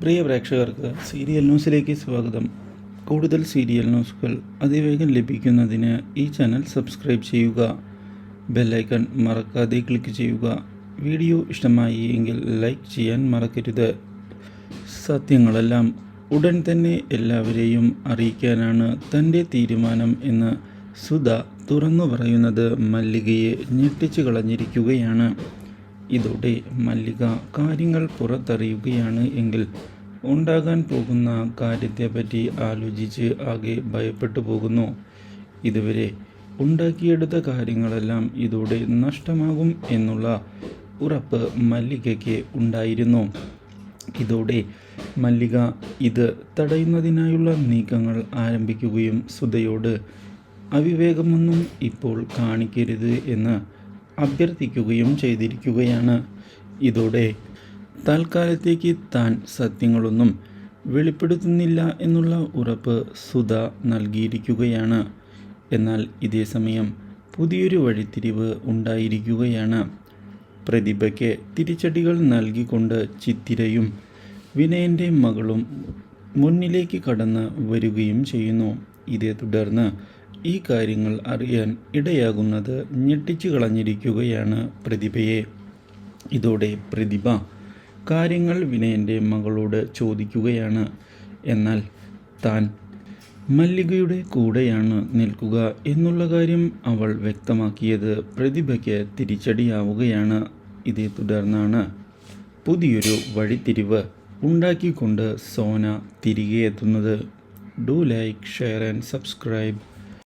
പ്രിയ പ്രേക്ഷകർക്ക് സീരിയൽ ന്യൂസിലേക്ക് സ്വാഗതം. കൂടുതൽ സീരിയൽ ന്യൂസുകൾ അതിവേഗം ലഭിക്കുന്നതിന് ഈ ചാനൽ സബ്സ്ക്രൈബ് ചെയ്യുക. ബെല്ലൈക്കൺ മറക്കാതെ ക്ലിക്ക് ചെയ്യുക. വീഡിയോ ഇഷ്ടമായി എങ്കിൽ ലൈക്ക് ചെയ്യാൻ മറക്കരുത്. സത്യങ്ങളെല്ലാം ഉടൻ തന്നെ എല്ലാവരെയും അറിയിക്കാനാണ് തൻ്റെ തീരുമാനം എന്ന് സുധ തുറന്നു പറയുന്നത് മല്ലികയെ ഞെട്ടിച്ചു കളഞ്ഞിരിക്കുകയാണ്. ഇതോടെ മല്ലിക കാര്യങ്ങൾ പുറത്തറിയുകയാണ് എങ്കിൽ ഉണ്ടാകാൻ പോകുന്ന കാര്യത്തെപ്പറ്റി ആലോചിച്ച് ആകെ ഭയപ്പെട്ടു പോകുന്നു. ഇതുവരെ ഉണ്ടാക്കിയെടുത്ത കാര്യങ്ങളെല്ലാം ഇതോടെ നഷ്ടമാകും എന്നുള്ള ഉറപ്പ് മല്ലികയ്ക്ക് ഉണ്ടായിരുന്നു. ഇതോടെ മല്ലിക ഇത് തടയുന്നതിനായുള്ള നീക്കങ്ങൾ ആരംഭിക്കുകയും സുധയോട് അവിവേകമൊന്നും ഇപ്പോൾ കാണിക്കരുത് എന്ന് അഭ്യർത്ഥിക്കുകയും ചെയ്തിരിക്കുകയാണ്. ഇതോടെ തൽക്കാലത്തേക്ക് താൻ സത്യങ്ങളൊന്നും വെളിപ്പെടുത്തുന്നില്ല എന്നുള്ള ഉറപ്പ് സുധ നൽകിയിരിക്കുകയാണ്. എന്നാൽ ഇതേ സമയം പുതിയൊരു വഴിത്തിരിവ് ഉണ്ടായിരിക്കുകയാണ്. പ്രതിഭയ്ക്ക് തിരിച്ചടികൾ നൽകിക്കൊണ്ട് ചിത്തിരയും വിനയൻ്റെ മകളും മുന്നിലേക്ക് കടന്ന് വരികയും ചെയ്യുന്നു. ഇതേ തുടർന്ന് ഈ കാര്യങ്ങൾ അറിയാൻ ഇടയാകുന്നത് ഞെട്ടിച്ചു കളഞ്ഞിരിക്കുകയാണ് പ്രതിഭയെ. ഇതോടെ പ്രതിഭ കാര്യങ്ങൾ വിനയൻ്റെ മകളോട് ചോദിക്കുകയാണ്. എന്നാൽ താൻ മല്ലികയുടെ കൂടെയാണ് നിൽക്കുക എന്നുള്ള കാര്യം അവൾ വ്യക്തമാക്കിയത് പ്രതിഭയ്ക്ക് തിരിച്ചടിയാവുകയാണ്. ഇതേ തുടർന്നാണ് പുതിയൊരു വഴിത്തിരിവ് ഉണ്ടാക്കിക്കൊണ്ട് സോന തിരികെ എത്തുന്നത്. Do like, share and subscribe.